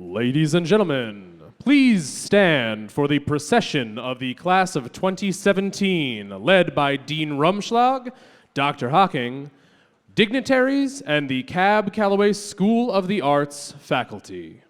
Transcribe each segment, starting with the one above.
Ladies and gentlemen, please stand for the procession of the class of 2017, led by Dean Rumschlag, Dr. Hocking, dignitaries, and the Calloway School of the Arts faculty.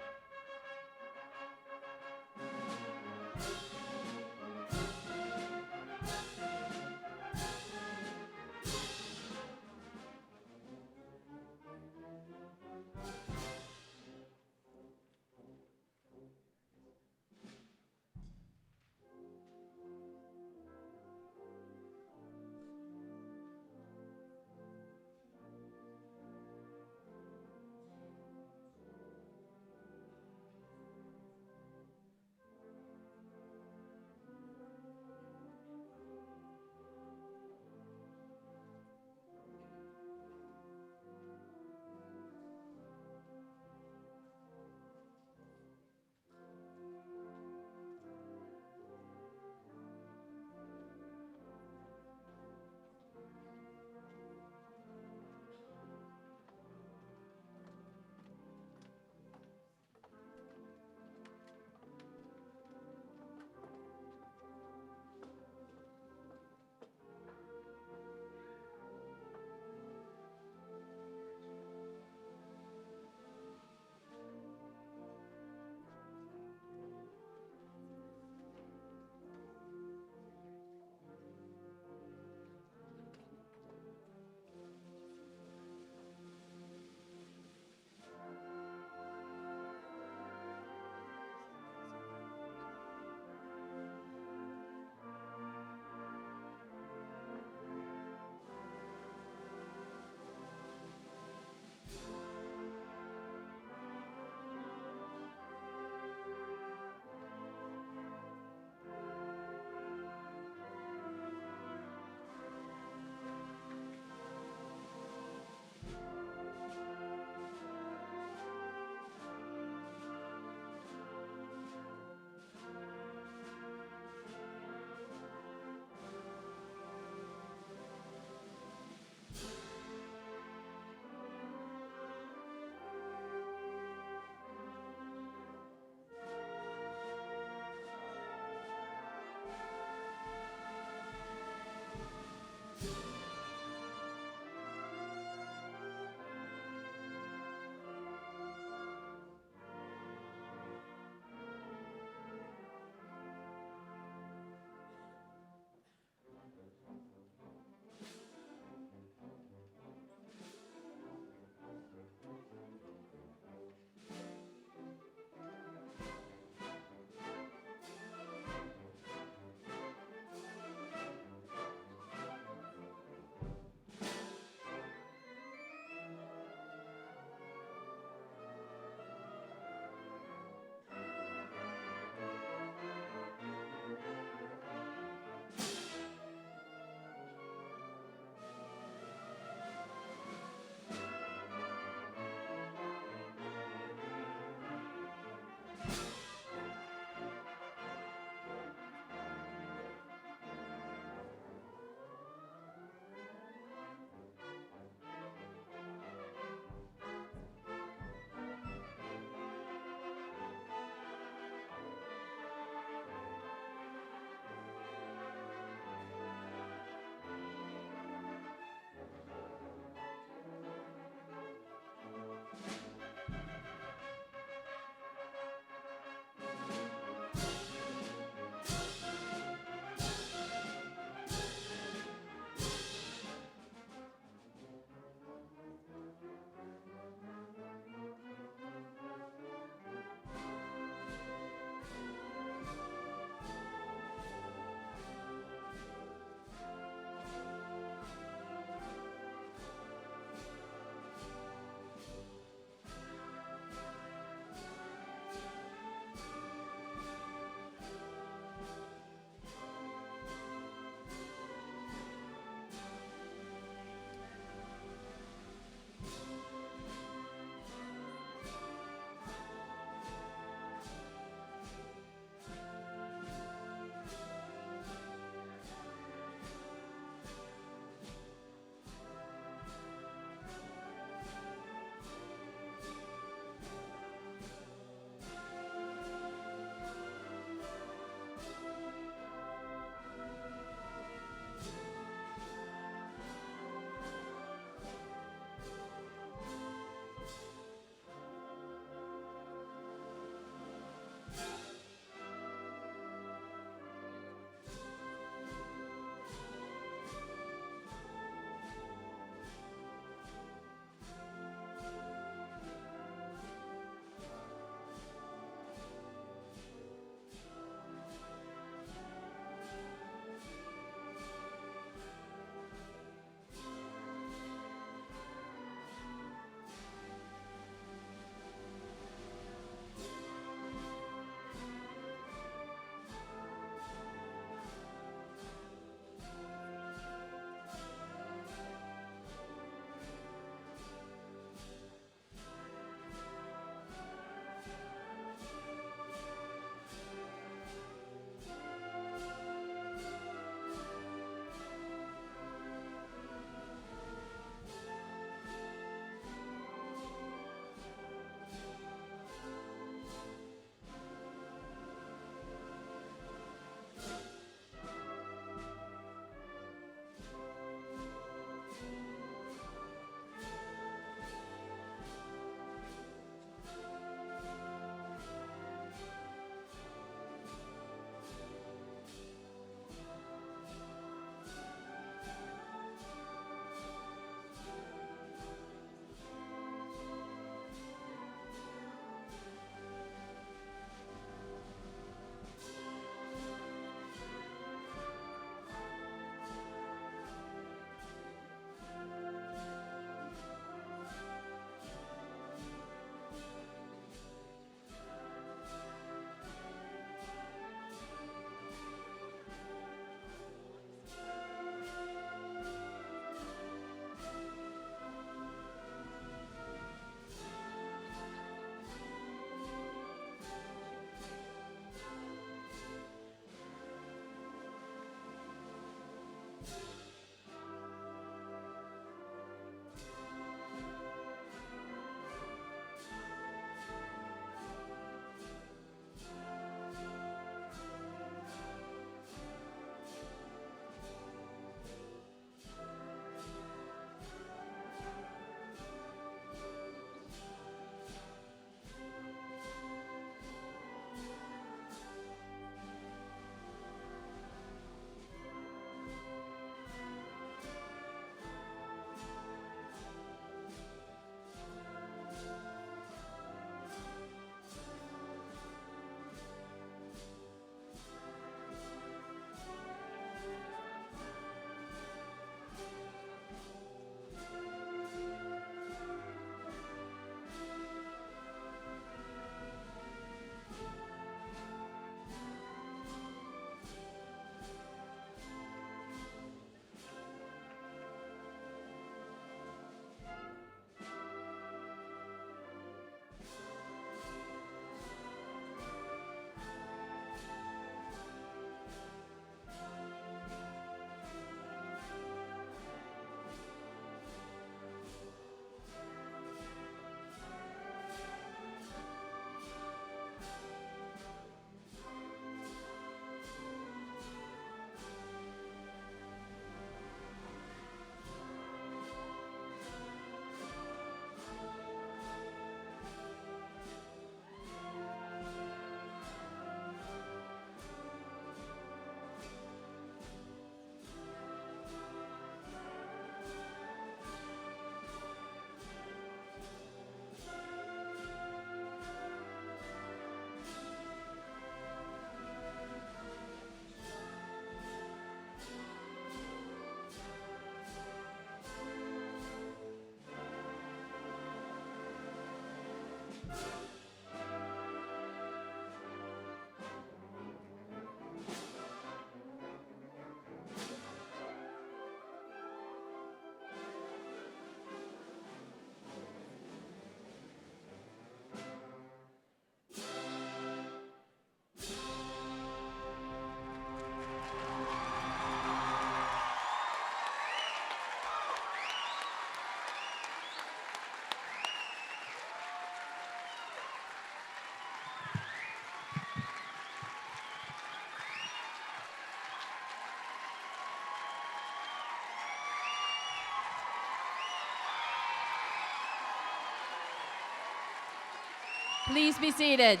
Please be seated.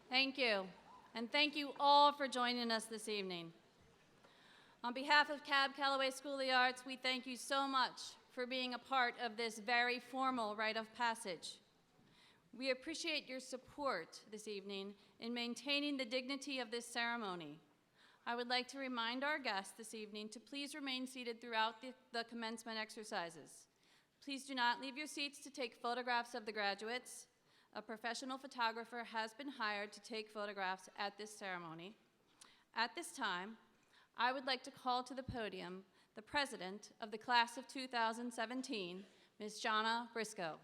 Thank you. And thank you all for joining us this evening. On behalf of Calloway School of the Arts, we thank you so much for being a part of this very formal rite of passage. We appreciate your support this evening in maintaining the dignity of this ceremony. I would like to remind our guests this evening to please remain seated throughout the commencement exercises. Please do not leave your seats to take photographs of the graduates. A professional photographer has been hired to take photographs at this ceremony. At this time, I would like to call to the podium the president of the class of 2017, Ms. Jonna Briscoe.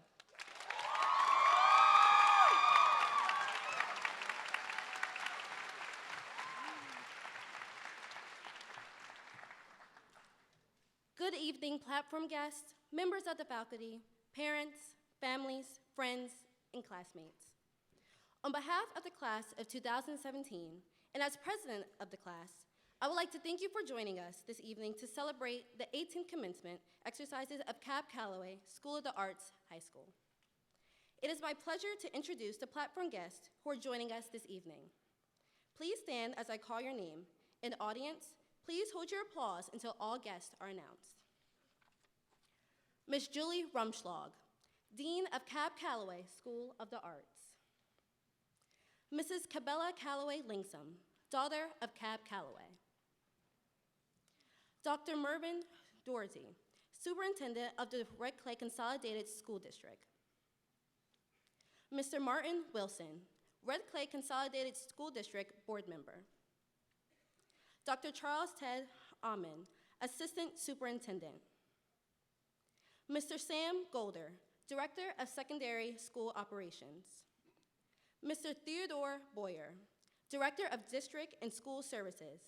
Good evening, platform guests, members of the faculty, parents, families, friends, and classmates. On behalf of the class of 2017, and as president of the class, I would like to thank you for joining us this evening to celebrate the 18th commencement exercises of Calloway School of the Arts High School. It is my pleasure to introduce the platform guests who are joining us this evening. Please stand as I call your name. In the audience, please hold your applause until all guests are announced. Ms. Julie Rumschlag, Dean of Calloway School of the Arts. Mrs. Cabela Calloway Lingsome, daughter of Calloway. Dr. Mervyn Dorsey, Superintendent of the Red Clay Consolidated School District. Mr. Martin Wilson, Red Clay Consolidated School District Board Member. Dr. Charles Ted Amon, Assistant Superintendent. Mr. Sam Golder, Director of Secondary School Operations. Mr. Theodore Boyer, Director of District and School Services.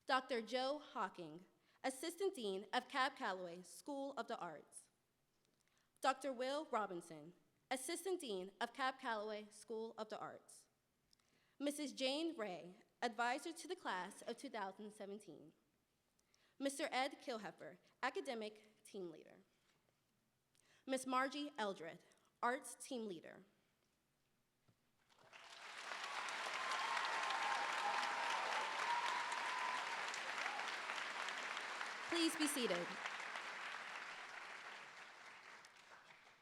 Dr. Joe Hawking, Assistant Dean of Calloway School of the Arts. Dr. Will Robinson, Assistant Dean of Calloway School of the Arts. Mrs. Jane Ray, Advisor to the class of 2017. Mr. Ed Kilheffer, Academic Team Leader. Ms. Margie Eldred, Arts Team Leader. Please be seated.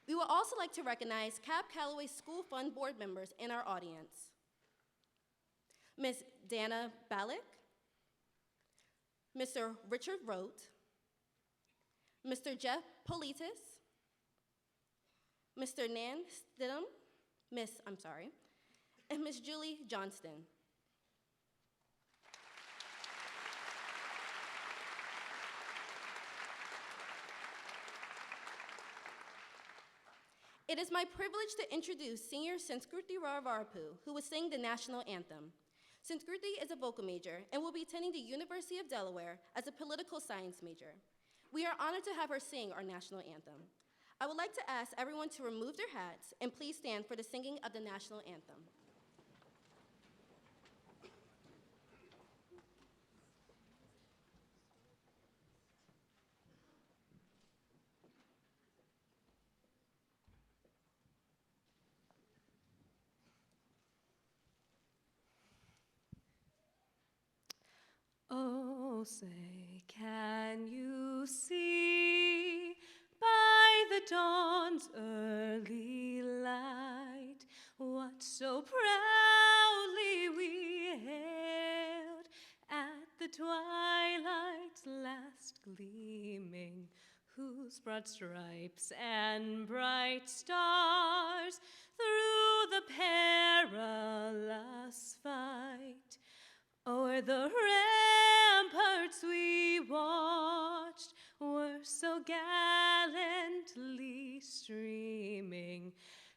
We would also like to recognize Calloway School Fund Board members in our audience. Ms. Dana Balick, Mr. Richard Rote, Mr. Jeff Politis, Mr. Nan Stidham, and Ms. Julie Johnston. It is my privilege to introduce Senior Sanskruti Raravarpu, who will sing the national anthem. Sanskruti is a vocal major and will be attending the University of Delaware as a political science major. We are honored to have her sing our national anthem. I would like to ask everyone to remove their hats and please stand for the singing of the national anthem. Oh, say, can you see by the dawn's early light what so proudly we hailed at the twilight's last gleaming, whose broad stripes and bright stars through the perilous fight o'er the ramparts we watched were so gallantly streaming,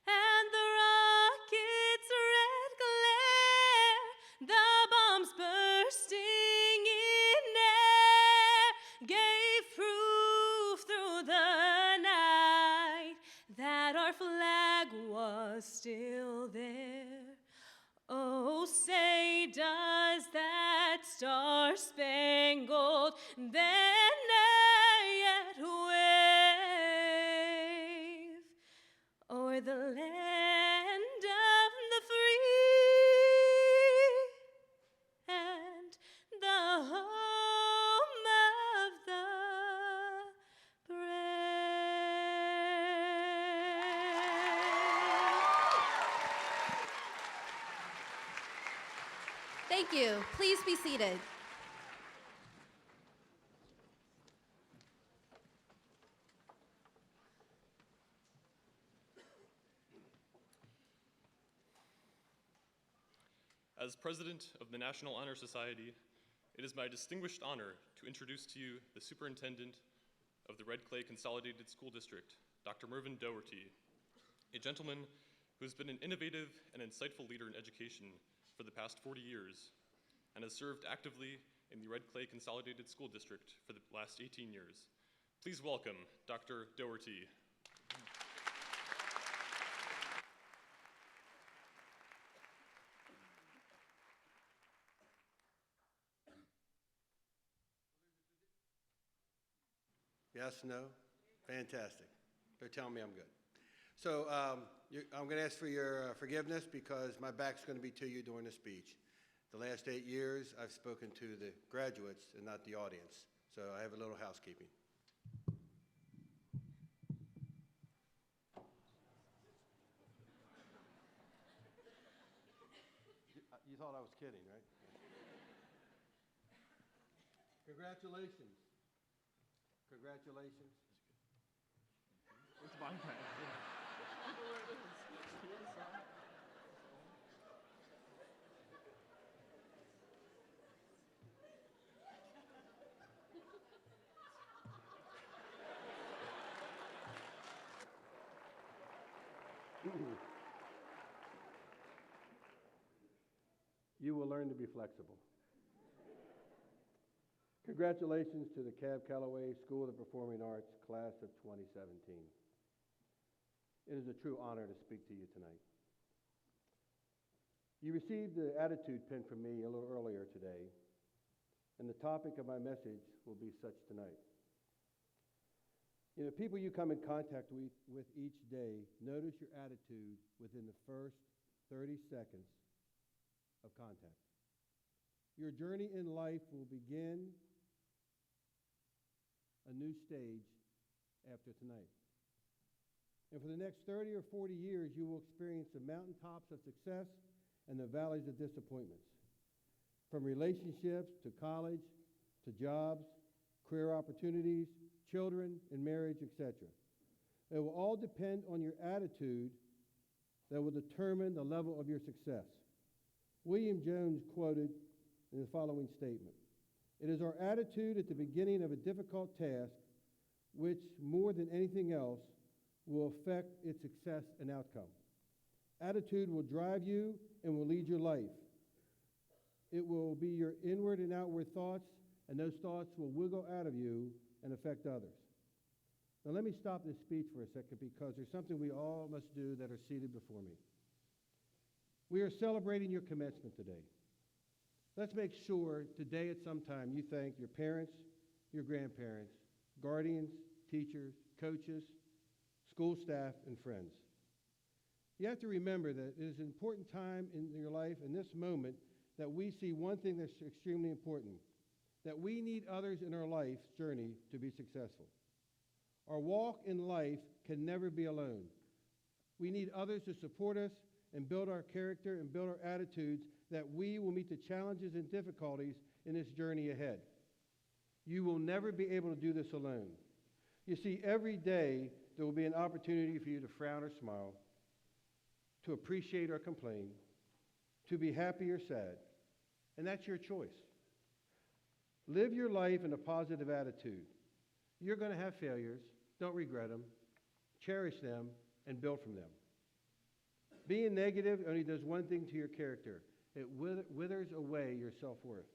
and the rocket's red glare, the bombs bursting in air, gave proof through the night that our flag was still there. Oh, say, does that star-spangled banner yet wave the land of the free and the home of the brave. Thank you. Please be seated. As President of the National Honor Society, it is my distinguished honor to introduce to you the Superintendent of the Red Clay Consolidated School District, Dr. Mervyn Doherty, a gentleman who has been an innovative and insightful leader in education for the past 40 years and has served actively in the Red Clay Consolidated School District for the last 18 years. Please welcome Dr. Doherty. Yes, no? Fantastic. They're telling me I'm good. So I'm going to ask for your forgiveness because my back's going to be to you during the speech. The last 8 years, I've spoken to the graduates and not the audience. So I have a little housekeeping. You thought I was kidding, right? Congratulations. Congratulations. It's my bad. You will learn to be flexible. Congratulations to the Calloway School of the Performing Arts class of 2017. It is a true honor to speak to you tonight. You received the attitude pin from me a little earlier today, and the topic of my message will be such tonight. You know, people you come in contact with each day notice your attitude within the first 30 seconds of contact. Your journey in life will begin a new stage after tonight. And for the next 30 or 40 years, you will experience the mountaintops of success and the valleys of disappointments. From relationships to college, to jobs, career opportunities, children and marriage, etc. It will all depend on your attitude that will determine the level of your success. William Jones quoted in the following statement: "It is our attitude at the beginning of a difficult task which, more than anything else, will affect its success and outcome. Attitude will drive you and will lead your life. It will be your inward and outward thoughts, and those thoughts will wiggle out of you and affect others." Now let me stop this speech for a second because there's something we all must do that are seated before me. We are celebrating your commencement today. Let's make sure today at some time you thank your parents, your grandparents, guardians, teachers, coaches, school staff, and friends. You have to remember that it is an important time in your life, in this moment, that we see one thing that's extremely important, that we need others in our life's journey to be successful. Our walk in life can never be alone. We need others to support us and build our character and build our attitudes that we will meet the challenges and difficulties in this journey ahead. You will never be able to do this alone. You see, every day there will be an opportunity for you to frown or smile, to appreciate or complain, to be happy or sad, and that's your choice. Live your life in a positive attitude. You're going to have failures. Don't regret them. Cherish them and build from them. Being negative only does one thing to your character. It withers away your self-worth.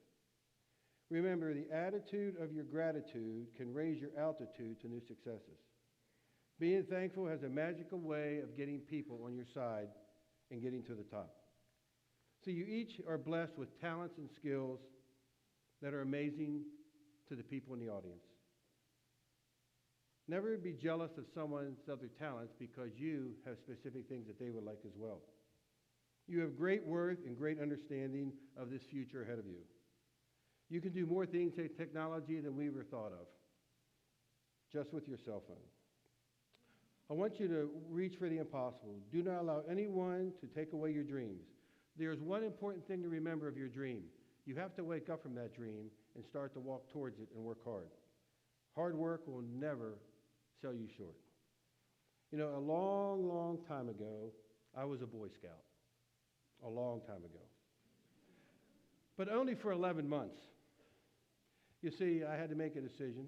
Remember, the attitude of your gratitude can raise your altitude to new successes. Being thankful has a magical way of getting people on your side and getting to the top. So you each are blessed with talents and skills that are amazing to the people in the audience. Never be jealous of someone's other talents because you have specific things that they would like as well. You have great worth and great understanding of this future ahead of you. You can do more things with technology than we ever thought of, just with your cell phone. I want you to reach for the impossible. Do not allow anyone to take away your dreams. There's one important thing to remember of your dream. You have to wake up from that dream and start to walk towards it and work hard. Hard work will never sell you short. You know, a long, long time ago, I was a Boy Scout. A long time ago. But only for 11 months. You see, I had to make a decision.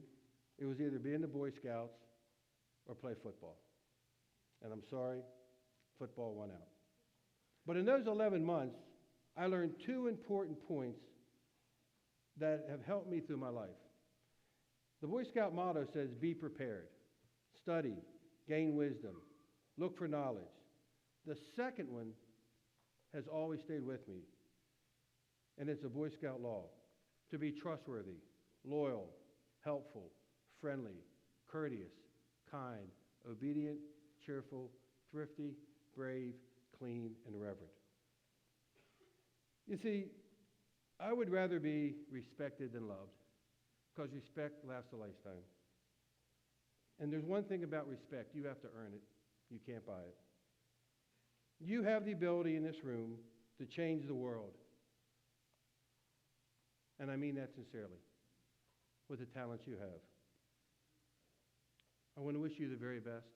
It was either be in the Boy Scouts or play football. And I'm sorry, football won out. But in those 11 months, I learned two important points that have helped me through my life. The Boy Scout motto says, be prepared, study, gain wisdom, look for knowledge. The second one has always stayed with me, and it's a Boy Scout law, to be trustworthy, loyal, helpful, friendly, courteous, kind, obedient, cheerful, thrifty, brave, clean, and reverent. You see, I would rather be respected than loved, because respect lasts a lifetime. And there's one thing about respect, you have to earn it. You can't buy it. You have the ability in this room to change the world. And I mean that sincerely, with the talents you have. I want to wish you the very best.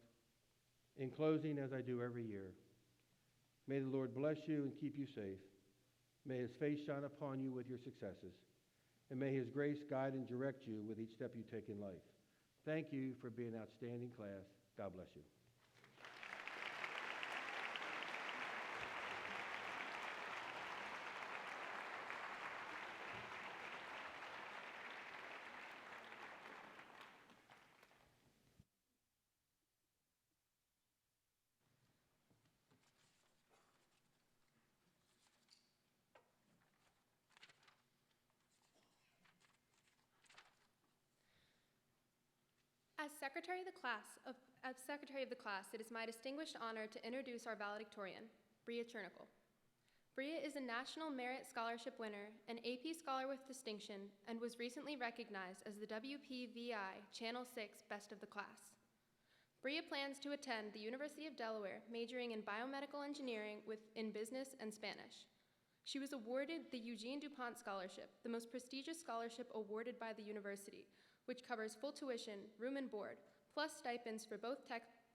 In closing, as I do every year, may the Lord bless you and keep you safe. May his face shine upon you with your successes. And may his grace guide and direct you with each step you take in life. Thank you for being an outstanding class. God bless you. As Secretary of the Class, it is my distinguished honor to introduce our valedictorian, Bria Chernicle. Bria is a National Merit Scholarship winner, an AP Scholar with Distinction, and was recently recognized as the WPVI Channel 6 Best of the Class. Bria plans to attend the University of Delaware, majoring in biomedical engineering in business and Spanish. She was awarded the Eugene DuPont Scholarship, the most prestigious scholarship awarded by the university, which covers full tuition, room and board, plus stipends for both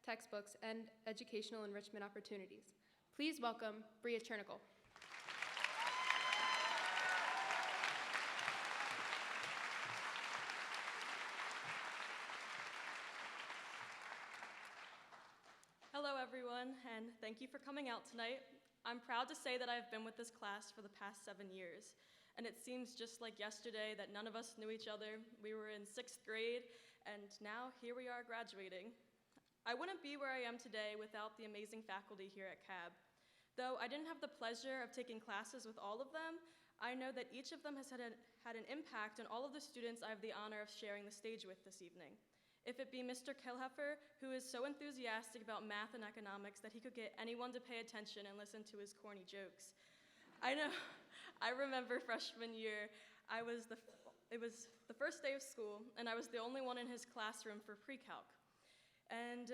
textbooks and educational enrichment opportunities. Please welcome Bria Chernicle. Hello everyone, and thank you for coming out tonight. I'm proud to say that I've been with this class for the past 7 years. And it seems just like yesterday that none of us knew each other. We were in 6th grade, and now here we are graduating. I wouldn't be where I am today without the amazing faculty here at CAB. Though I didn't have the pleasure of taking classes with all of them, I know that each of them has had an impact on all of the students I have the honor of sharing the stage with this evening. If it be Mr. Kilheffer, who is so enthusiastic about math and economics that he could get anyone to pay attention and listen to his corny jokes. I remember freshman year, it was the first day of school, and I was the only one in his classroom for pre-calc. And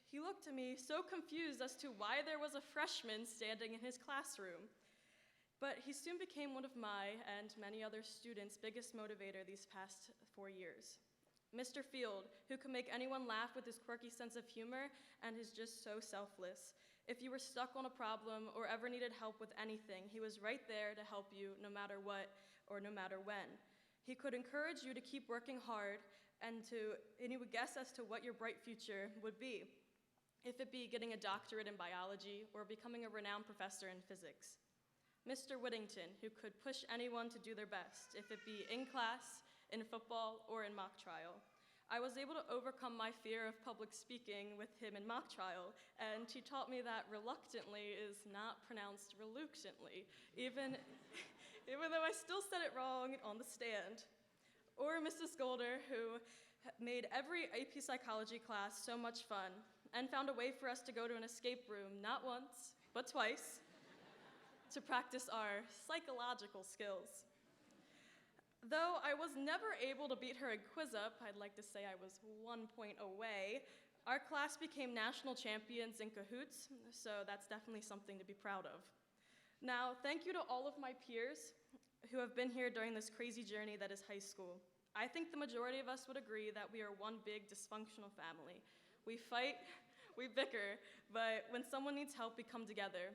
he looked at me so confused as to why there was a freshman standing in his classroom. But he soon became one of my and many other students' biggest motivator these past 4 years. Mr. Field, who could make anyone laugh with his quirky sense of humor and is just so selfless. If you were stuck on a problem or ever needed help with anything, he was right there to help you no matter what or no matter when. He could encourage you to keep working hard and he would guess as to what your bright future would be. If it be getting a doctorate in biology or becoming a renowned professor in physics. Mr. Whittington, who could push anyone to do their best, if it be in class, in football, or in mock trial. I was able to overcome my fear of public speaking with him in mock trial, and he taught me that reluctantly is not pronounced reluctantly, even though I still said it wrong on the stand. Or Mrs. Golder, who made every AP Psychology class so much fun and found a way for us to go to an escape room not once, but twice, to practice our psychological skills. Though I was never able to beat her in Quiz Up, I'd like to say I was 1 point away, our class became national champions in Cahoots, so that's definitely something to be proud of. Now, thank you to all of my peers who have been here during this crazy journey that is high school. I think the majority of us would agree that we are one big dysfunctional family. We fight, we bicker, but when someone needs help, we come together.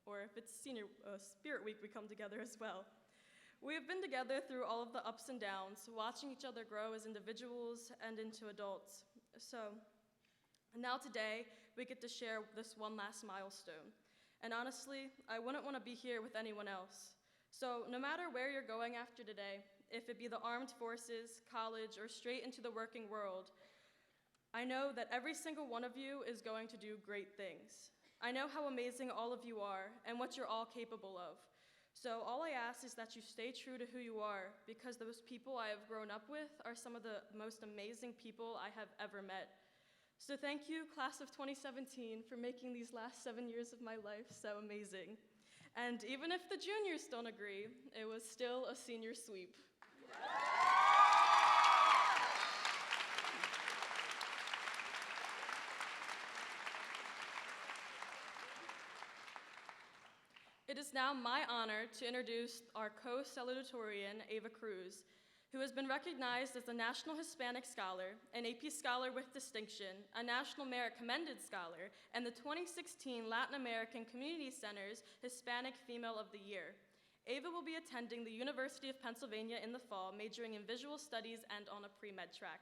Or if it's senior spirit week, we come together as well. We have been together through all of the ups and downs, watching each other grow as individuals and into adults. So now today, we get to share this one last milestone. And honestly, I wouldn't want to be here with anyone else. So no matter where you're going after today, if it be the armed forces, college, or straight into the working world, I know that every single one of you is going to do great things. I know how amazing all of you are and what you're all capable of. So all I ask is that you stay true to who you are, because those people I have grown up with are some of the most amazing people I have ever met. So thank you, class of 2017, for making these last 7 years of my life so amazing. And even if the juniors don't agree, it was still a senior sweep. It is now my honor to introduce our Co-salutatorian, Ava Cruz, who has been recognized as a National Hispanic Scholar, an AP Scholar with Distinction, a National Merit Commended Scholar, and the 2016 Latin American Community Center's Hispanic Female of the Year. Ava will be attending the University of Pennsylvania in the fall, majoring in visual studies and on a pre-med track.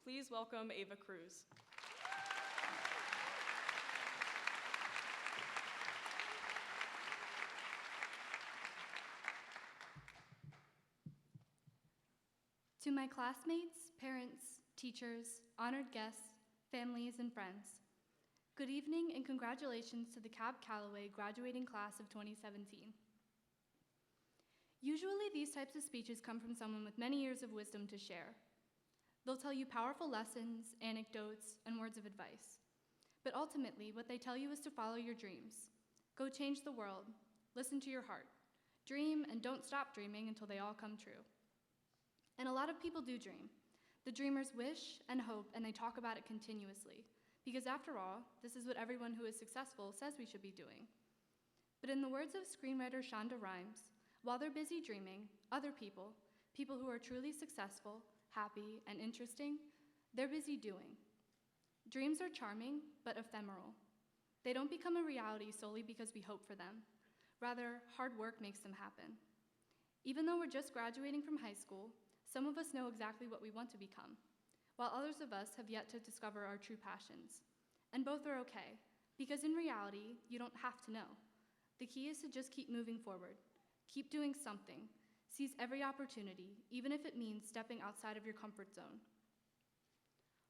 Please welcome Ava Cruz. To my classmates, parents, teachers, honored guests, families, and friends, good evening and congratulations to the Calloway graduating class of 2017. Usually these types of speeches come from someone with many years of wisdom to share. They'll tell you powerful lessons, anecdotes, and words of advice. But ultimately, what they tell you is to follow your dreams. Go change the world. Listen to your heart. Dream and don't stop dreaming until they all come true. And a lot of people do dream. The dreamers wish and hope, and they talk about it continuously. Because after all, this is what everyone who is successful says we should be doing. But in the words of screenwriter Shonda Rhimes, while they're busy dreaming, other people who are truly successful, happy, and interesting, they're busy doing. Dreams are charming, but ephemeral. They don't become a reality solely because we hope for them. Rather, hard work makes them happen. Even though we're just graduating from high school, some of us know exactly what we want to become, while others of us have yet to discover our true passions. And both are okay, because in reality, you don't have to know. The key is to just keep moving forward. Keep doing something. Seize every opportunity, even if it means stepping outside of your comfort zone.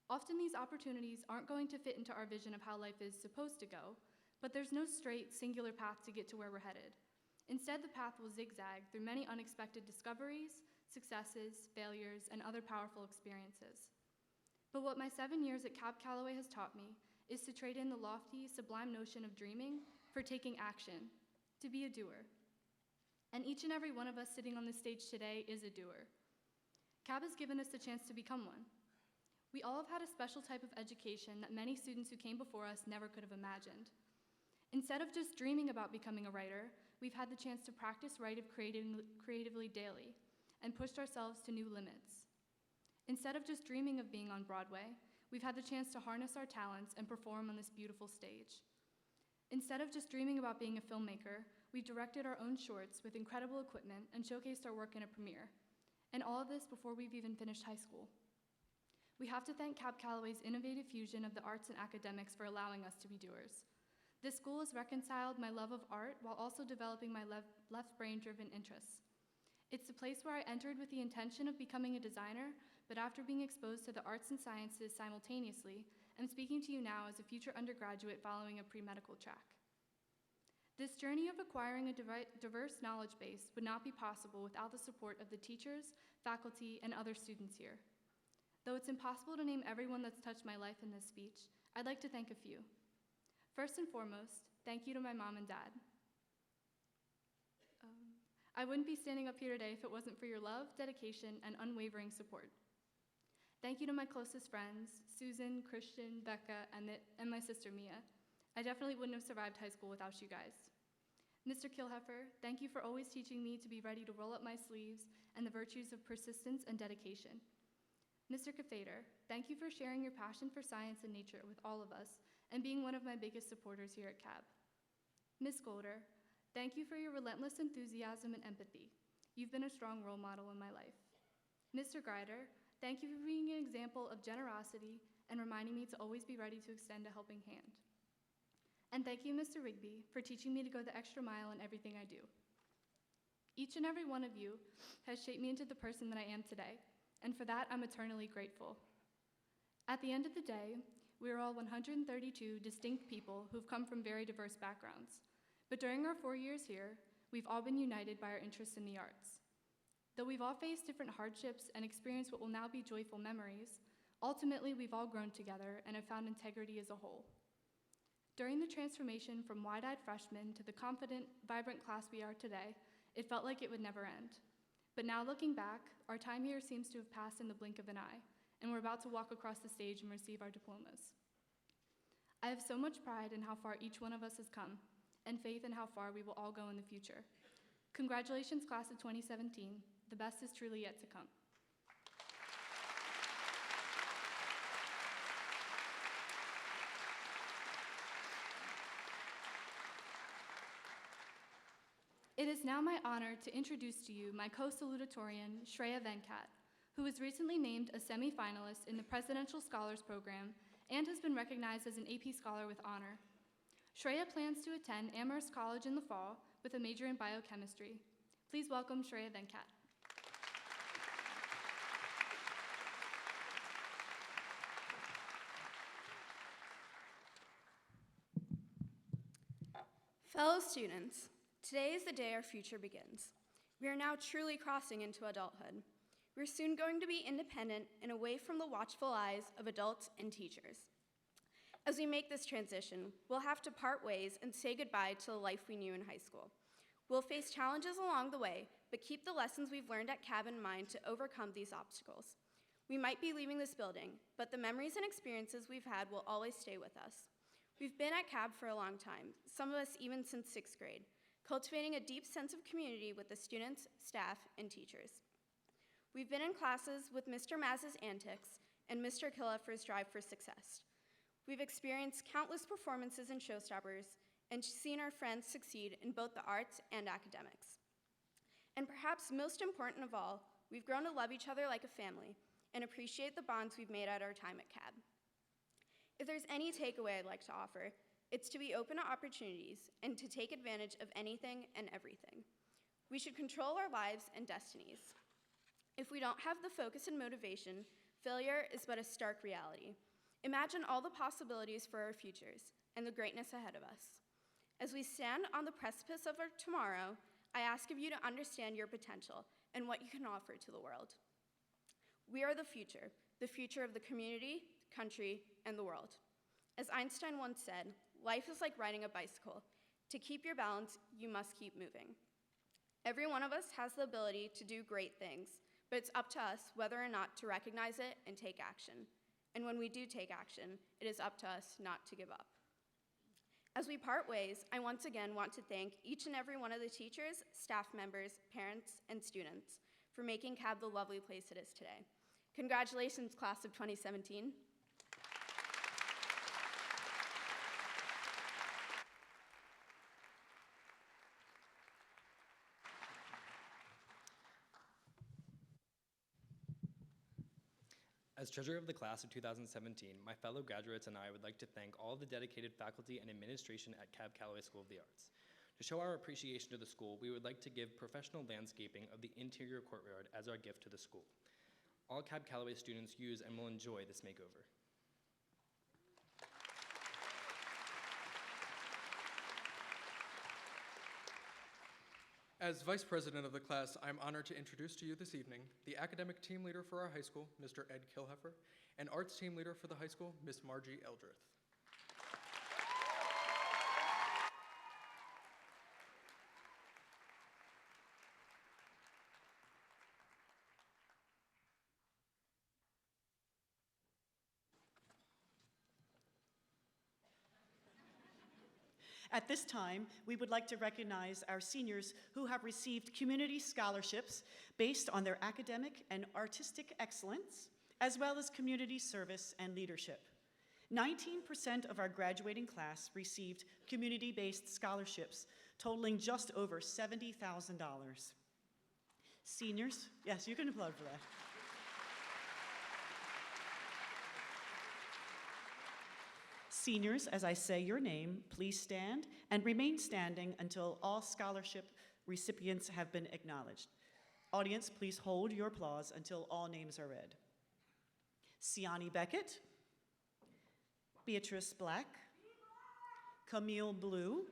Often these opportunities aren't going to fit into our vision of how life is supposed to go, but there's no straight, singular path to get to where we're headed. Instead, the path will zigzag through many unexpected discoveries, successes, failures, and other powerful experiences. But what my 7 years at Calloway has taught me is to trade in the lofty, sublime notion of dreaming for taking action, to be a doer. And each and every one of us sitting on this stage today is a doer. CAB has given us the chance to become one. We all have had a special type of education that many students who came before us never could have imagined. Instead of just dreaming about becoming a writer, we've had the chance to practice writing creatively daily and pushed ourselves to new limits. Instead of just dreaming of being on Broadway, we've had the chance to harness our talents and perform on this beautiful stage. Instead of just dreaming about being a filmmaker, we've directed our own shorts with incredible equipment and showcased our work in a premiere. And all of this before we've even finished high school. We have to thank Calloway's innovative fusion of the arts and academics for allowing us to be doers. This school has reconciled my love of art while also developing my left brain-driven interests. It's the place where I entered with the intention of becoming a designer, but after being exposed to the arts and sciences simultaneously, I'm speaking to you now as a future undergraduate following a pre-medical track. This journey of acquiring a diverse knowledge base would not be possible without the support of the teachers, faculty, and other students here. Though it's impossible to name everyone that's touched my life in this speech, I'd like to thank a few. First and foremost, thank you to my mom and dad. I wouldn't be standing up here today if it wasn't for your love, dedication, and unwavering support. Thank you to my closest friends, Susan, Christian, Becca, and my sister Mia. I definitely wouldn't have survived high school without you guys. Mr. Kilheffer, thank you for always teaching me to be ready to roll up my sleeves and the virtues of persistence and dedication. Mr. Kefeder, thank you for sharing your passion for science and nature with all of us and being one of my biggest supporters here at CAB. Ms. Golder, thank you for your relentless enthusiasm and empathy. You've been a strong role model in my life. Mr. Greider, thank you for being an example of generosity and reminding me to always be ready to extend a helping hand. And thank you, Mr. Rigby, for teaching me to go the extra mile in everything I do. Each and every one of you has shaped me into the person that I am today, and for that, I'm eternally grateful. At the end of the day, we are all 132 distinct people who've come from very diverse backgrounds. But during our 4 years here, we've all been united by our interest in the arts. Though we've all faced different hardships and experienced what will now be joyful memories, ultimately we've all grown together and have found integrity as a whole. During the transformation from wide-eyed freshmen to the confident, vibrant class we are today, it felt like it would never end. But now looking back, our time here seems to have passed in the blink of an eye, and we're about to walk across the stage and receive our diplomas. I have so much pride in how far each one of us has come, and faith in how far we will all go in the future. Congratulations, class of 2017. The best is truly yet to come. It is now my honor to introduce to you my co-salutatorian, Shreya Venkat, who was recently named a semi-finalist in the Presidential Scholars Program and has been recognized as an AP Scholar with honor. Shreya plans to attend Amherst College in the fall with a major in biochemistry. Please welcome Shreya Venkat. Fellow students, today is the day our future begins. We are now truly crossing into adulthood. We're soon going to be independent and away from the watchful eyes of adults and teachers. As we make this transition, we'll have to part ways and say goodbye to the life we knew in high school. We'll face challenges along the way, but keep the lessons we've learned at CAB in mind to overcome these obstacles. We might be leaving this building, but the memories and experiences we've had will always stay with us. We've been at CAB for a long time, some of us even since 6th grade, cultivating a deep sense of community with the students, staff, and teachers. We've been in classes with Mr. Maz's antics and Mr. Killeffer's drive for success. We've experienced countless performances and showstoppers and seen our friends succeed in both the arts and academics. And perhaps most important of all, we've grown to love each other like a family and appreciate the bonds we've made at our time at CAB. If there's any takeaway I'd like to offer, it's to be open to opportunities and to take advantage of anything and everything. We should control our lives and destinies. If we don't have the focus and motivation, failure is but a stark reality. Imagine all the possibilities for our futures and the greatness ahead of us. As we stand on the precipice of our tomorrow, I ask of you to understand your potential and what you can offer to the world. We are the future of the community, country, and the world. As Einstein once said, life is like riding a bicycle. To keep your balance, you must keep moving. Every one of us has the ability to do great things, but it's up to us whether or not to recognize it and take action. And when we do take action, it is up to us not to give up. As we part ways, I once again want to thank each and every one of the teachers, staff members, parents, and students for making CAB the lovely place it is today. Congratulations, class of 2017. As treasurer of the class of 2017, my fellow graduates and I would like to thank all the dedicated faculty and administration at Calloway School of the Arts. To show our appreciation to the school, we would like to give professional landscaping of the interior courtyard as our gift to the school. All Calloway students use and will enjoy this makeover. As Vice President of the class, I'm honored to introduce to you this evening the academic team leader for our high school, Mr. Ed Kilheffer, and arts team leader for the high school, Miss Margie Eldrith. At this time, we would like to recognize our seniors who have received community scholarships based on their academic and artistic excellence, as well as community service and leadership. 19% of our graduating class received community-based scholarships, totaling just over $70,000. Seniors, yes, you can applaud for that. Seniors, as I say your name, please stand and remain standing until all scholarship recipients have been acknowledged. Audience, please hold your applause until all names are read. Siani Beckett, Beatrice Black, Camille Blue,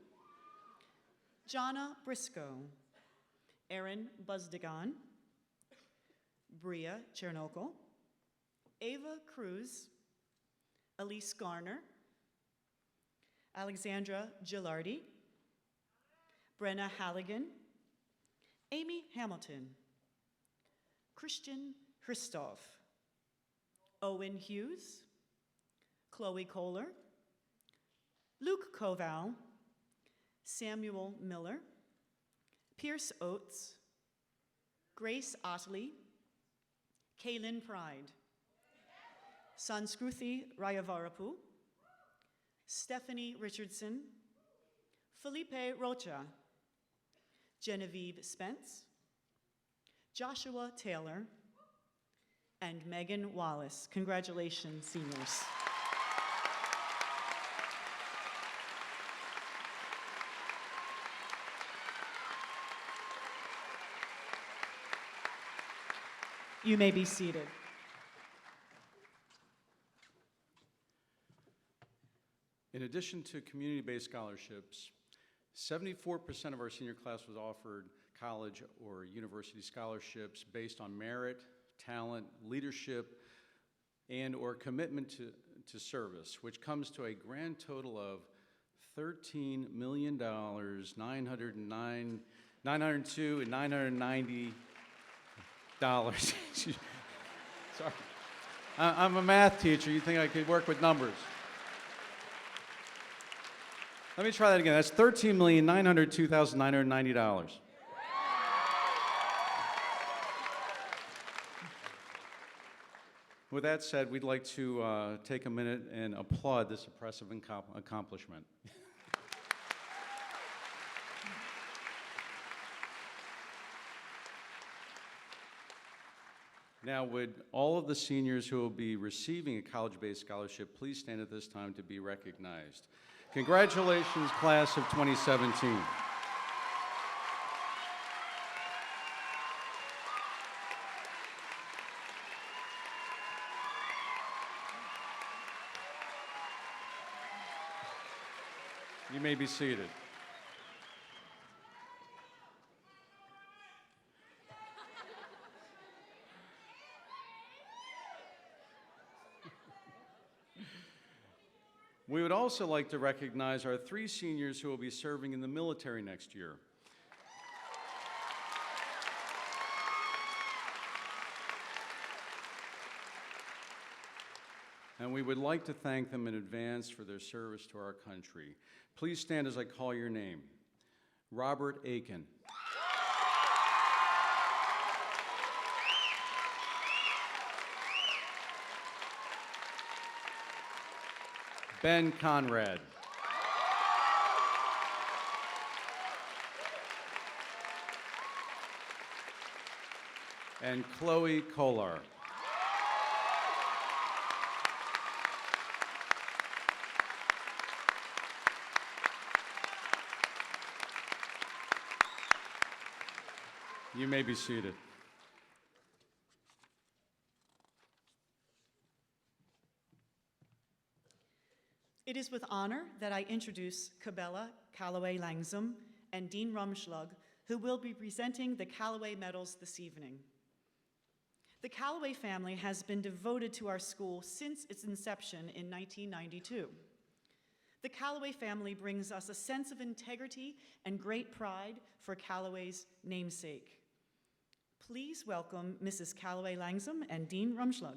Jonna Briscoe, Erin Buzdigan, Bria Chernokol, Ava Cruz, Elise Garner, Alexandra Gilardi, Brenna Halligan, Amy Hamilton, Christian Christoph, Owen Hughes, Chloe Kohler, Luke Koval, Samuel Miller, Pierce Oates, Grace Otley, Kaylin Pride, Sanskruti Rayavarapu, Stephanie Richardson, Felipe Rocha, Genevieve Spence, Joshua Taylor, and Megan Wallace. Congratulations, seniors. You may be seated. In addition to community-based scholarships, 74% of our senior class was offered college or university scholarships based on merit, talent, leadership, and or commitment to service, which comes to a grand total of $13,902,990. Sorry, I'm a math teacher. You think I could work with numbers? Let me try that again. That's $13,902,990. With that said, we'd like to take a minute and applaud this impressive accomplishment. Now, would all of the seniors who will be receiving a college-based scholarship please stand at this time to be recognized? Congratulations, class of 2017. You may be seated. We would also like to recognize our 3 seniors who will be serving in the military next year. And we would like to thank them in advance for their service to our country. Please stand as I call your name. Robert Aiken. Ben Conrad. And Chloe Kolar. You may be seated. It is with honor that I introduce Cabela Calloway Langzum and Dean Rumschlag who will be presenting the Calloway medals this evening. The Calloway family has been devoted to our school since its inception in 1992. The Calloway family brings us a sense of integrity and great pride for Calloway's namesake. Please welcome Mrs. Calloway Langsom and Dean Rumschlag.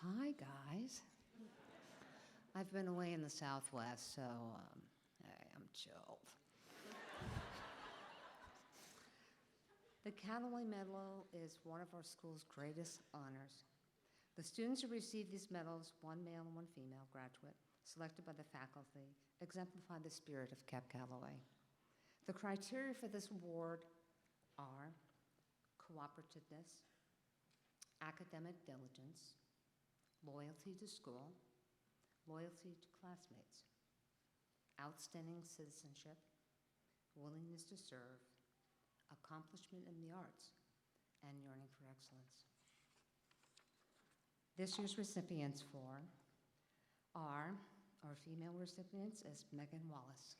Hi, guys. I've been away in the Southwest, so hey, I'm chilled. The Calloway Medal is one of our school's greatest honors. The students who receive these medals, one male and one female graduate, selected by the faculty, exemplify the spirit of Cab Calloway. The criteria for this award are cooperativeness, academic diligence, loyalty to school, loyalty to classmates, outstanding citizenship, willingness to serve, accomplishment in the arts, and yearning for excellence. This year's recipients our female recipients is Megan Wallace.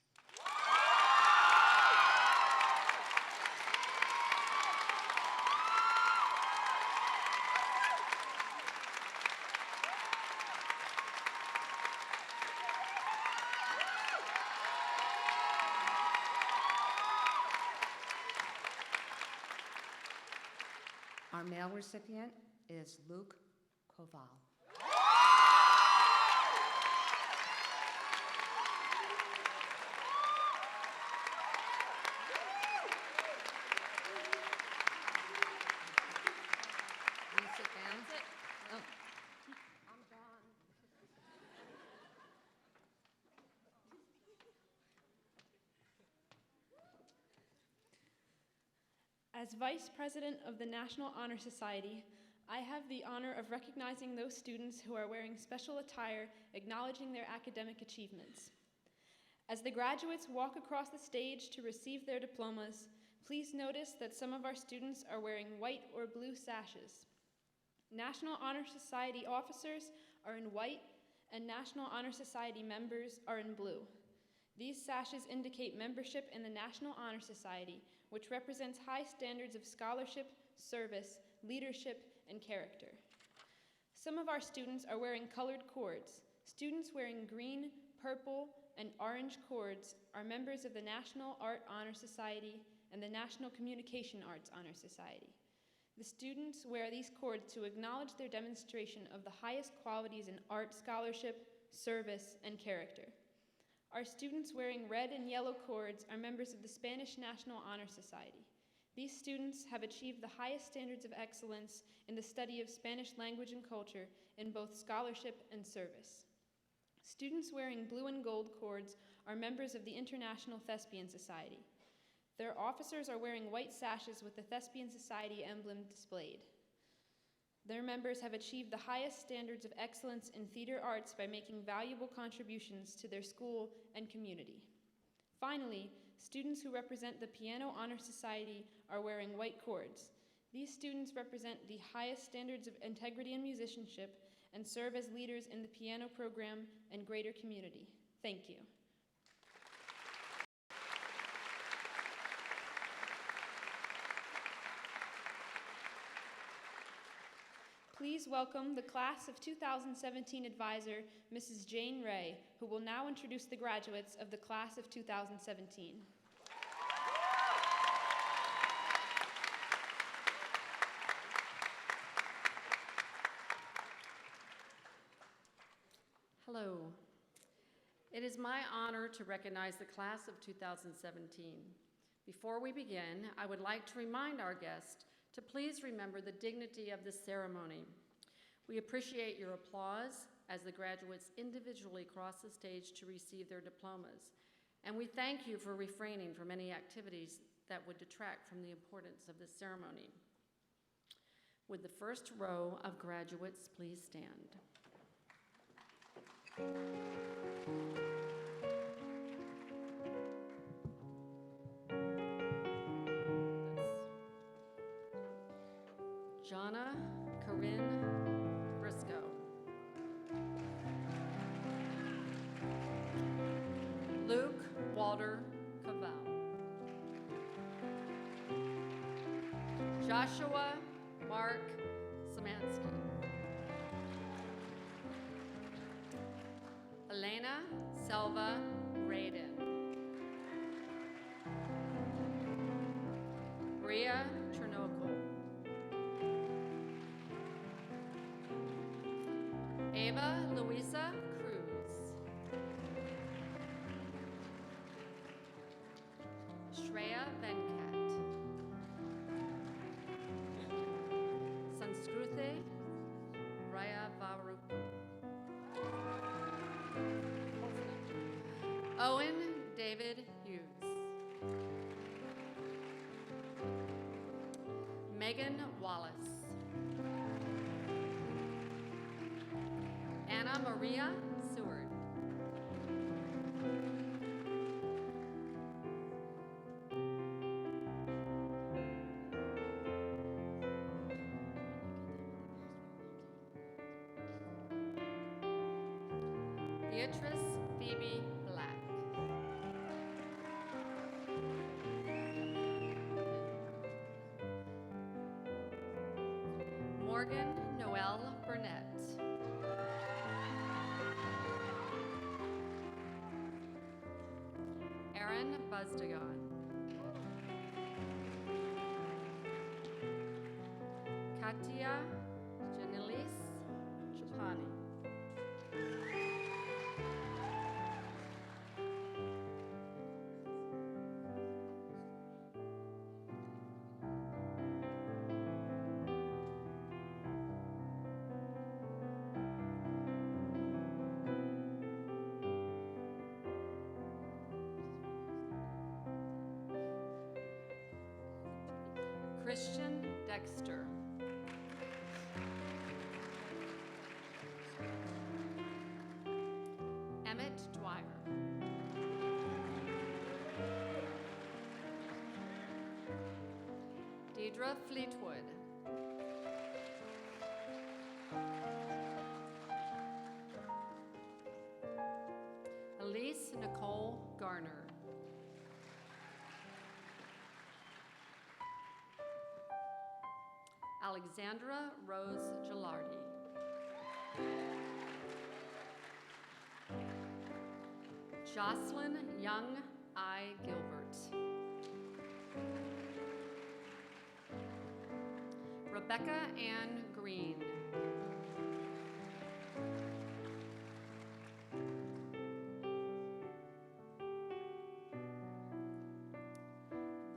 Our male recipient is Luke Koval. Will you sit down? Oh. I'm done. As Vice President of the National Honor Society, I have the honor of recognizing those students who are wearing special attire acknowledging their academic achievements. As the graduates walk across the stage to receive their diplomas, please notice that some of our students are wearing white or blue sashes. National Honor Society officers are in white, and National Honor Society members are in blue. These sashes indicate membership in the National Honor Society, which represents high standards of scholarship, service, leadership, and character. Some of our students are wearing colored cords. Students wearing green, purple, and orange cords are members of the National Art Honor Society and the National Communication Arts Honor Society. The students wear these cords to acknowledge their demonstration of the highest qualities in art scholarship, service, and character. Our students wearing red and yellow cords are members of the Spanish National Honor Society. These students have achieved the highest standards of excellence in the study of Spanish language and culture in both scholarship and service. Students wearing blue and gold cords are members of the International Thespian Society. Their officers are wearing white sashes with the Thespian Society emblem displayed. Their members have achieved the highest standards of excellence in theater arts by making valuable contributions to their school and community. Finally, students who represent the Piano Honor Society are wearing white cords. These students represent the highest standards of integrity and musicianship and serve as leaders in the piano program and greater community. Thank you. Please welcome the Class of 2017 advisor, Mrs. Jane Ray, who will now introduce the graduates of the Class of 2017. Hello. It is my honor to recognize the Class of 2017. Before we begin, I would like to remind our guests to please remember the dignity of this ceremony. We appreciate your applause as the graduates individually cross the stage to receive their diplomas, and we thank you for refraining from any activities that would detract from the importance of this ceremony. Would the first row of graduates please stand? Jonna Corinne Briscoe. Luke Walter Cavell. Joshua Mark Samansky. Elena Selva Radin. Bria Chernobyl. Ava Luisa Cruz. Shreya Venkat. Sanskrute Raya Varupu. Owen David Hughes. Megan Wallace. Anna Maria Seward. Beatrice Phoebe Black. Morgan Noel Burnett. Aaron Buzdagon. Katia Janilis Chapani. Christian Dexter. Emmett Dwyer. Deidre Fleetwood. Elise Nicole Garner. Alexandra Rose Gilardi. Jocelyn Young I. Gilbert. Rebecca Ann Green.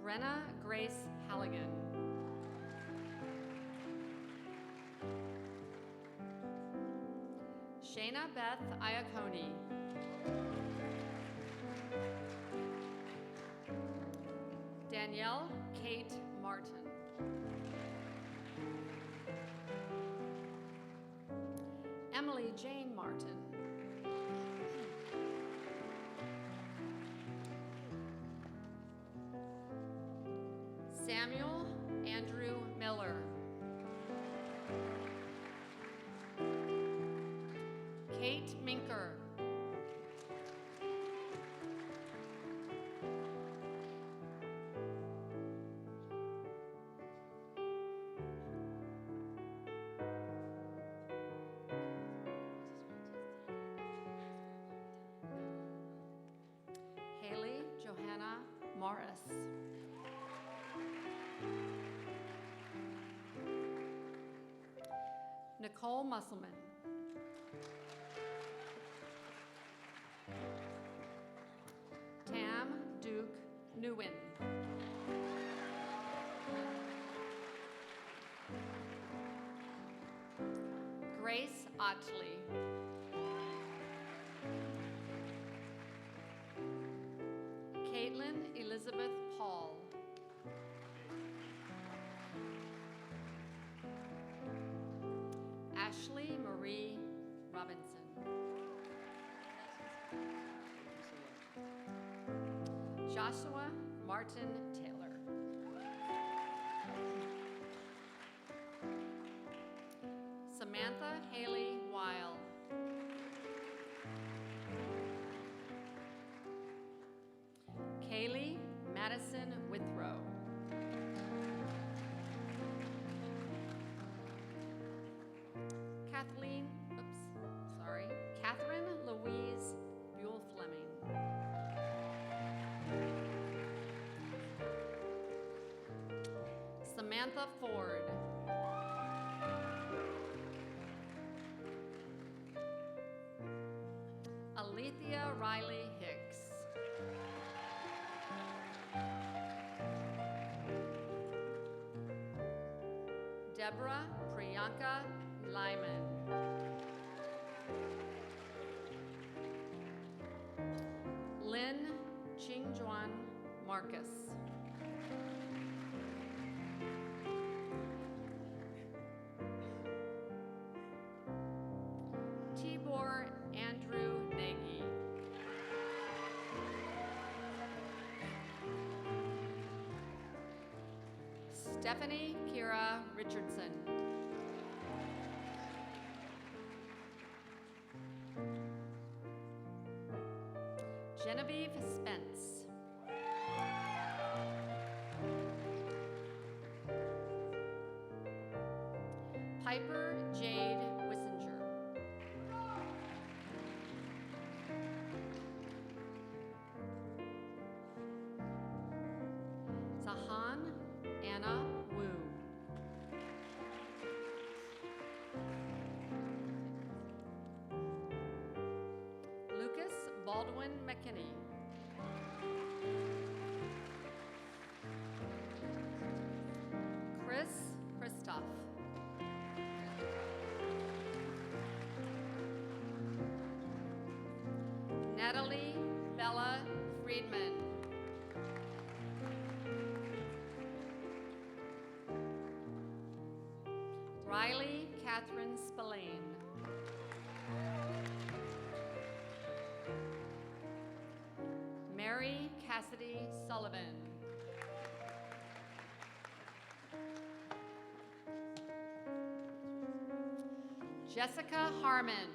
Brenna Grace Halligan. Shayna Beth Iacone. Danielle Kate Martin. Emily Jane Martin. Samuel Andrew Miller. Kate Minker. Haley Johanna Morris. Nicole Musselman. Tam Duke Nguyen. Grace Otley. Caitlin Elizabeth Paul. Ashley Marie Robinson. Joshua Martin Taylor. Samantha Haley Weil. Kaylee Madison Withrow. Catherine Louise Buell Fleming. Samantha Ford. Alethea Riley Hicks. Deborah Priyanka Lyman. Lynn Chingjuan Marcus. Tibor Andrew Nagy. Stephanie Kira Richardson. Genevieve Spence. Piper Jade Wissinger. Zahan Anna Wu. Lucas Baldwin McKinney. Chris Christoph. Natalie Bella Friedman. Riley Catherine Spillane. Mary Cassidy Sullivan. Jessica Harmon.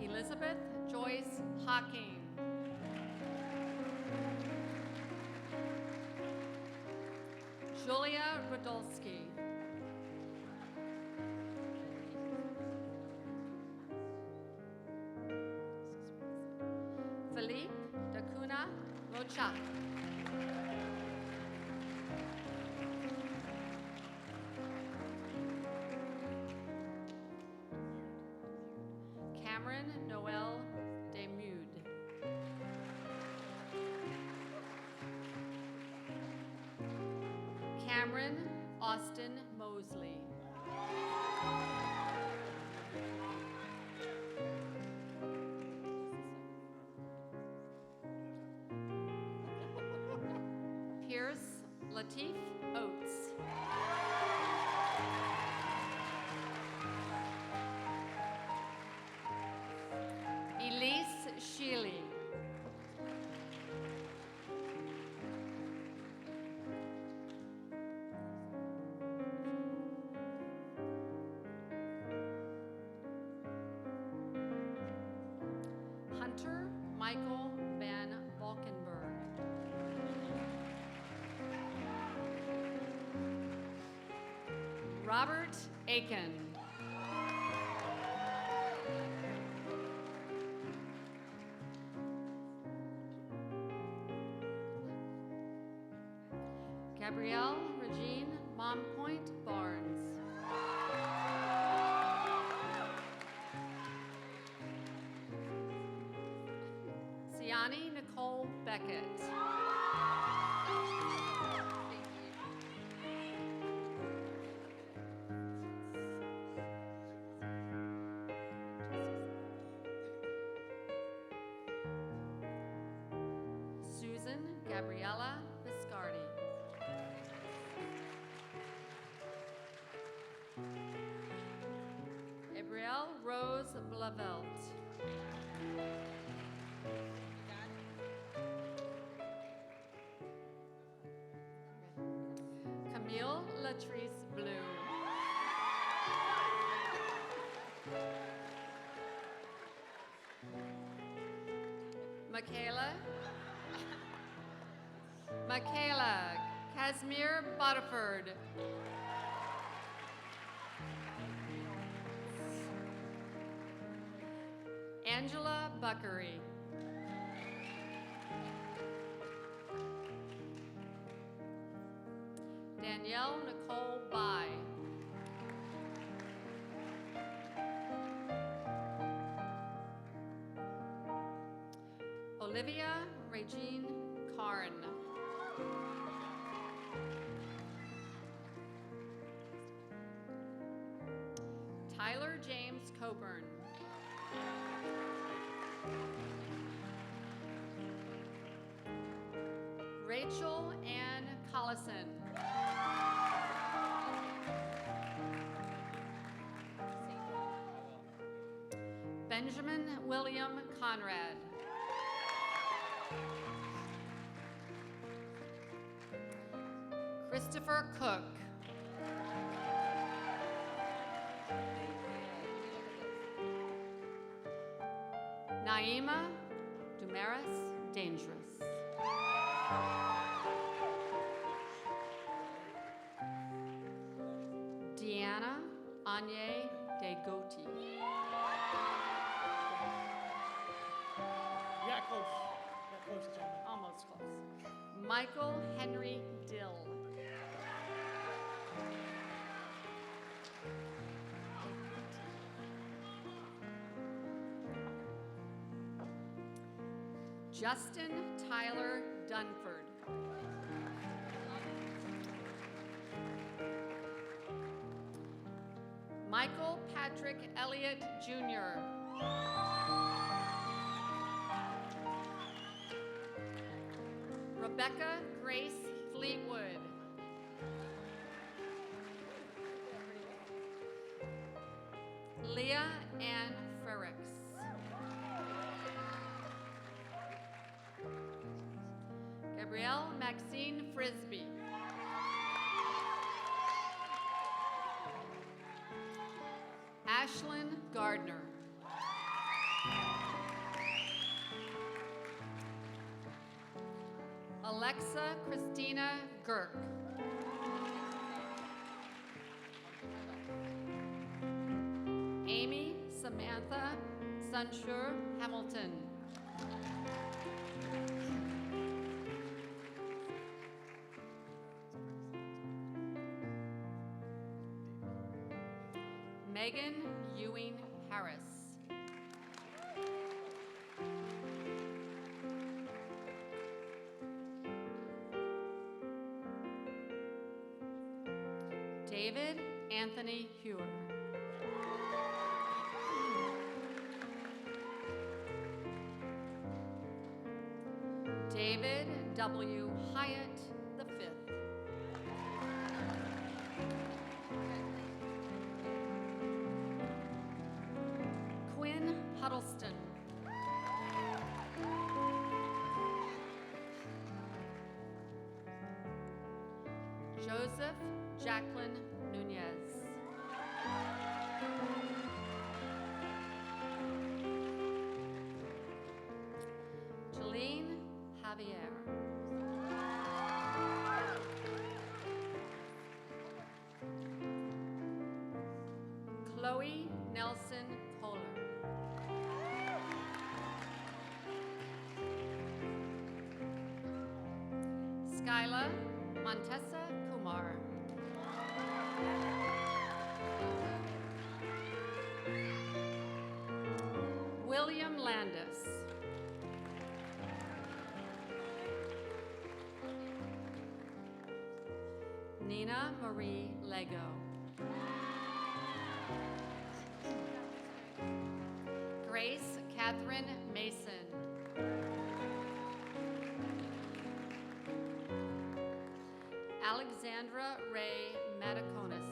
Elizabeth Joyce Hawking. Julia Radulski. Philippe Dacuna Rocha. Cameron Noel Demude. Cameron Austin Mosley. Pierce Latif Oates. Elise Shealy. Hunter Michael Van Valkenburg. Robert Aiken. Gabrielle Regine Mompoint Barnes. Siani Nicole Beckett. Susan Gabriella Viscardi. Gabrielle Rose Blavelt. Latrice Blue. Michaela Casimir Butterford. Angela Buckery. Danielle Nicole Bai. Olivia Regine Karn. Tyler James Coburn. Rachel Ann Collison. Benjamin William Conrad. Christopher Cook. Naima Dumaris Dangerous. Deanna Anye De Goti. Yeah, close. Yeah, close, gentlemen. Almost close. Michael Henry Dill. Justin Tyler Dunford. Michael Patrick Elliott Jr. Rebecca Grace Fleetwood. Leah Ann Frericks. Gabrielle Maxine Frisbee. Ashlyn Gardner. Alexa Christina Girk. Amy Samantha Sunshur Hamilton. Megan Ewing Harris. David Anthony Hewer. David W. Hyatt V. Quinn Huddleston. Joseph Jacqueline Nunez. Jeline Javier. Chloe Nelson Kohler. Skyla Montessa Kumar. William Landis. Nina Marie Lego. Grace Catherine Mason. Alexandra Ray Mataconis.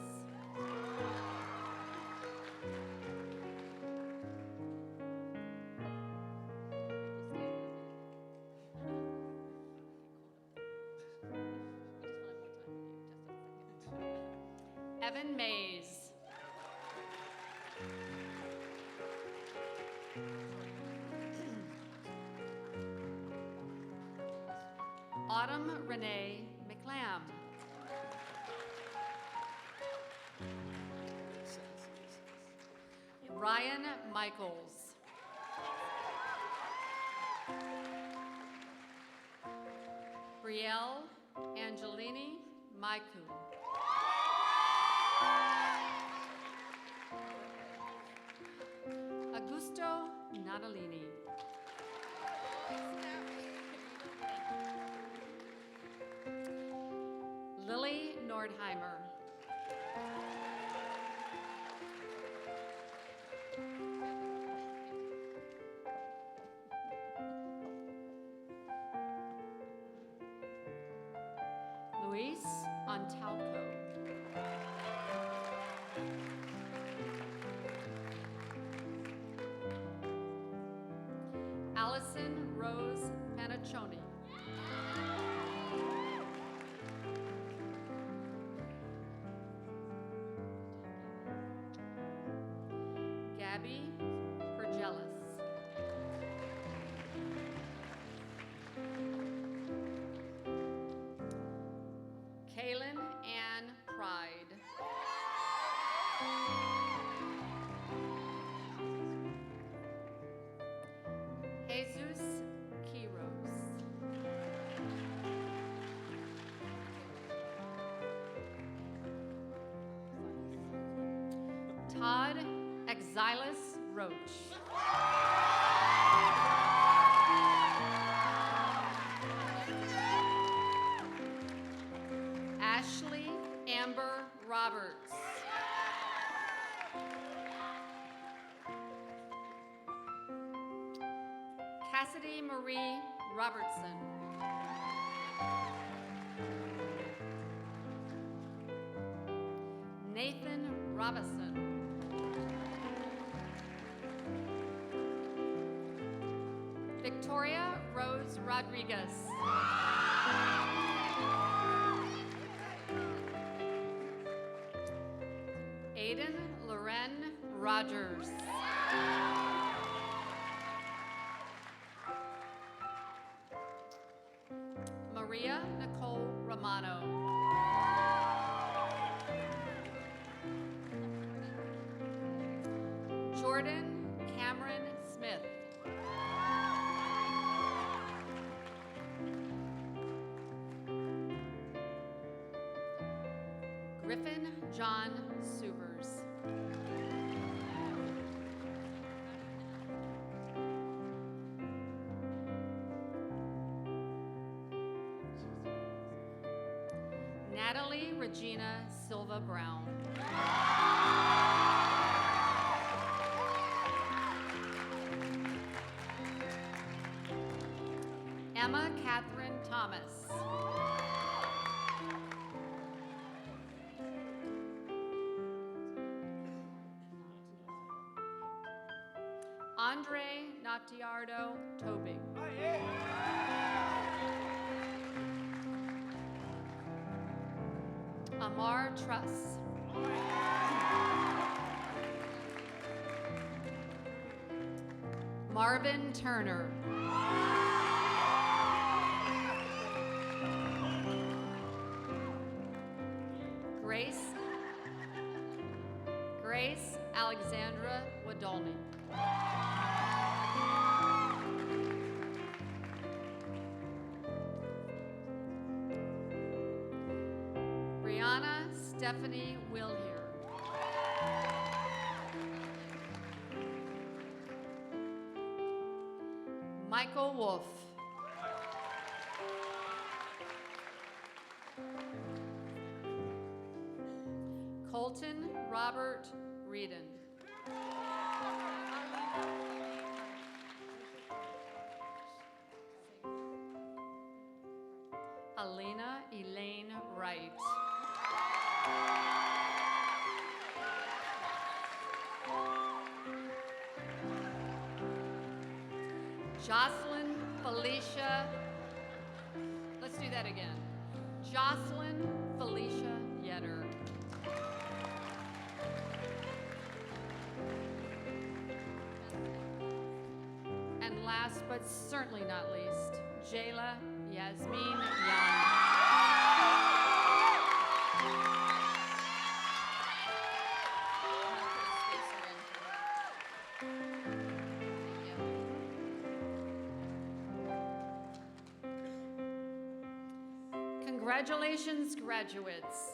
Kevin Mays. Autumn Renee McLam. Ryan Michaels. Brielle Angelini Maiku. Augusto Natalini. Lily Nordheimer. Luis Antalco. Allison Rose Panaccioni. Gabby Pergelis. Kaylin Ann Pride. Jesus Quiros. Todd Exilus Roach. Ashley Amber Roberts. Cassidy Marie Robertson. Nathan Robinson. Victoria Rose Rodriguez. Aiden Loren Rogers. Maria Nicole Romano. Jordan Cameron Smith. Griffin John Subers. Natalie Regina Silva Brown. Emma Catherine Thomas. Andre Natiardo Tobing. Amar Truss. Marvin Turner. Grace Alexandra Wadolny. Brianna Stephanie Wilhier. Michael Wolf. Colton Robert Reedon. Alina Elaine Wright. Jocelyn Felicia. Let's do that again. Jocelyn Felicia Yetter. last but certainly not least, Jayla Yasmin Young. Congratulations, graduates.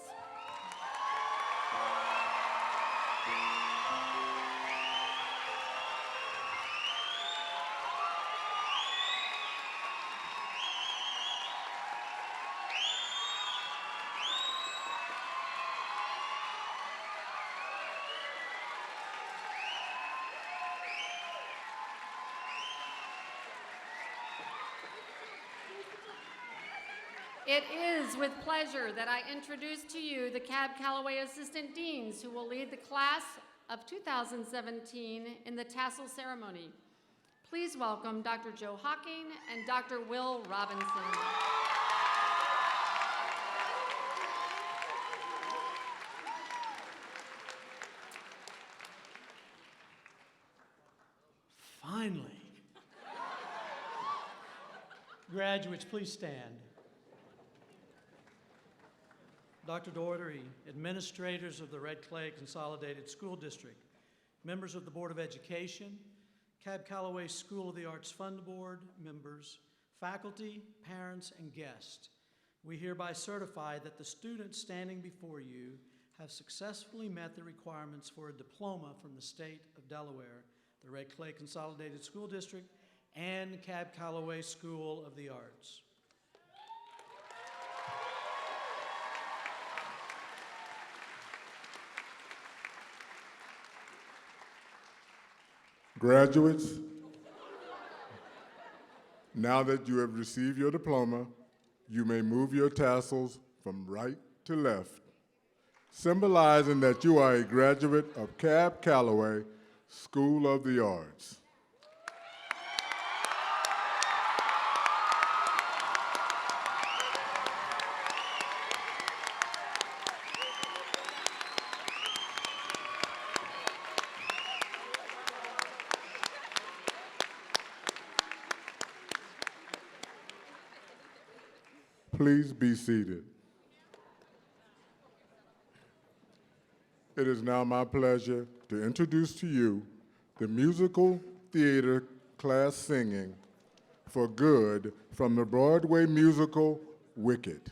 It is with pleasure that I introduce to you the Calloway Assistant Deans who will lead the class of 2017 in the tassel ceremony. Please welcome Dr. Joe Hocking and Dr. Will Robinson. Finally. Graduates, please stand. Dr. Doherty, administrators of the Red Clay Consolidated School District, members of the Board of Education, Calloway School of the Arts Fund Board members, faculty, parents, and guests, we hereby certify that the students standing before you have successfully met the requirements for a diploma from the state of Delaware, the Red Clay Consolidated School District, and Calloway School of the Arts. Graduates, now that you have received your diploma, you may move your tassels from right to left, symbolizing that you are a graduate of Calloway School of the Arts. Please be seated. It is now my pleasure to introduce to you the musical theater class singing For Good from the Broadway musical Wicked.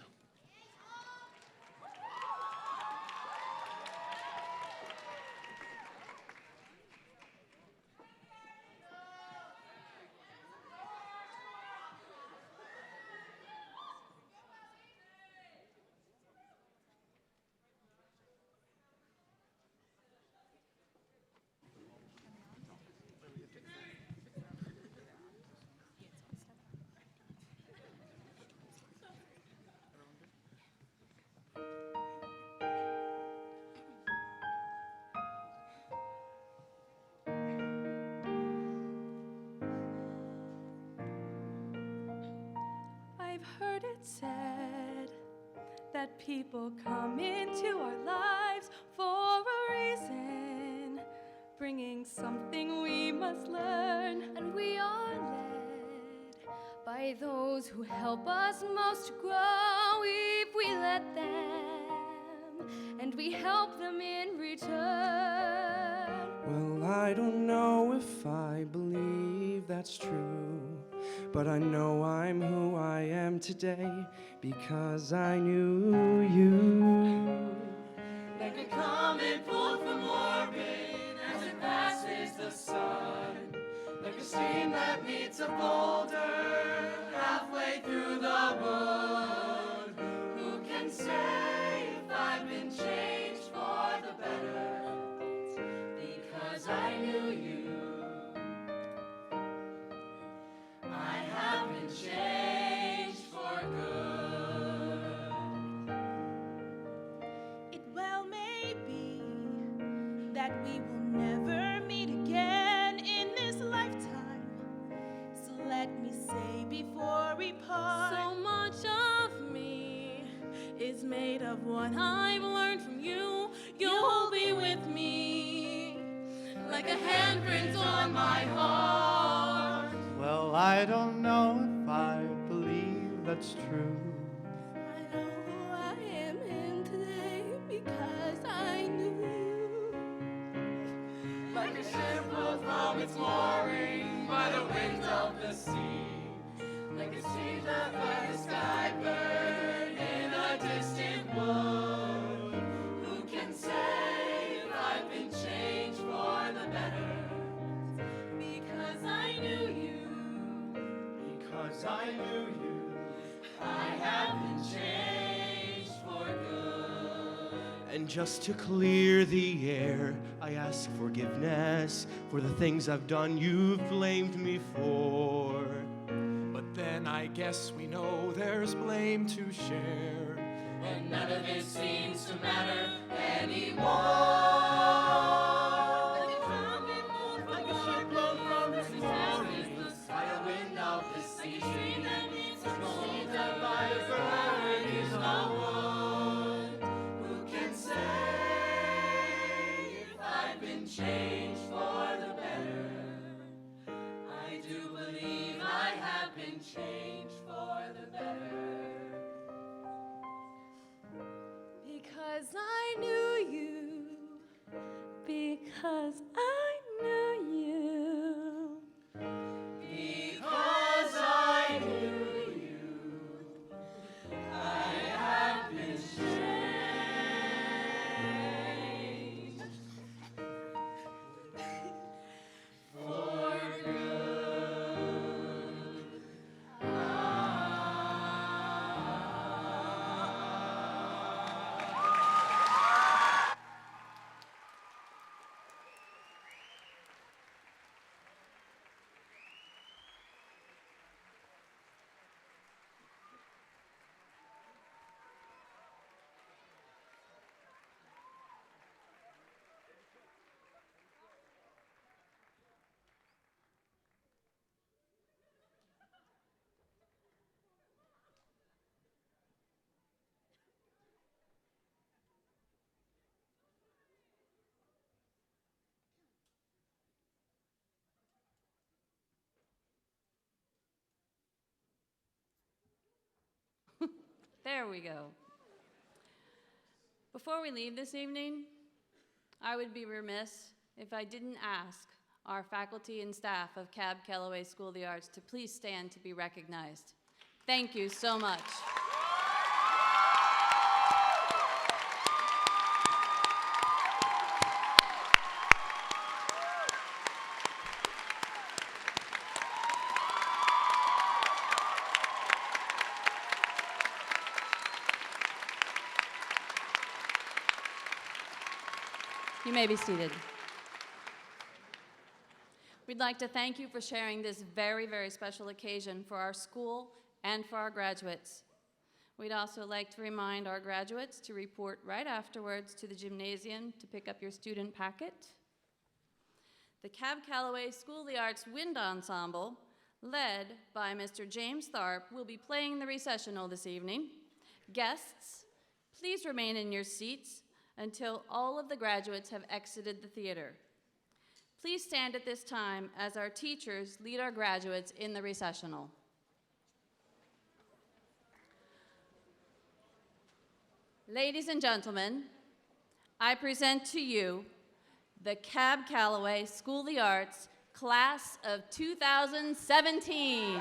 I've heard it said that people come into our lives for a reason, bringing something we must learn. And we are led by those who help us most to grow if we let them, and we help them in return. Well, I don't know if I believe that's true, but I know I'm who I am today because I knew you. Like a comet pulled from orbit as it passes the sun, like a stream that meets a boulder halfway through the wood. Who can say if I've been changed for the better? Because I knew you. I have been changed for good. It well may be that we will never meet again in this lifetime. So let me say before we part, so much of me is made of what I've learned from you. You'll be with me like a handprint on my heart. Well, Well, I don't know if I believe that's true. I know who I am in today because I knew you. Like a ship pulled from its mooring by the winds of the sea. Like a seed left by the sky bird in a distant wood. Who can say if I've been changed for the better? Because I knew you. Because I knew you. I have been changed for good. And just to clear the air, I ask forgiveness for the things I've done you've blamed me for. But then I guess we know there's blame to share, and none of it seems to matter anymore. Like a ship blown from its moorings by a wind of the sea, like a stream that meets a gold that by a bird is a wood. Who can say if I've been changed for the better? I do believe I have been changed for the better. Because I knew you. Because I knew you. Because I knew you, I have been changed for good. There we go. Before we leave this evening, I would be remiss if I didn't ask our faculty and staff of Calloway School of the Arts to please stand to be recognized. Thank you so much. You may be seated. We'd like to thank you for sharing this very, very special occasion for our school and for our graduates. We'd also like to remind our graduates to report right afterwards to the gymnasium to pick up your student packet. The Calloway School of the Arts Wind Ensemble, led by Mr. James Tharp, will be playing the recessional this evening. Guests, please remain in your seats until all of the graduates have exited the theater. Please stand at this time as our teachers lead our graduates in the recessional. Ladies and gentlemen, I present to you the Calloway School of the Arts Class of 2017.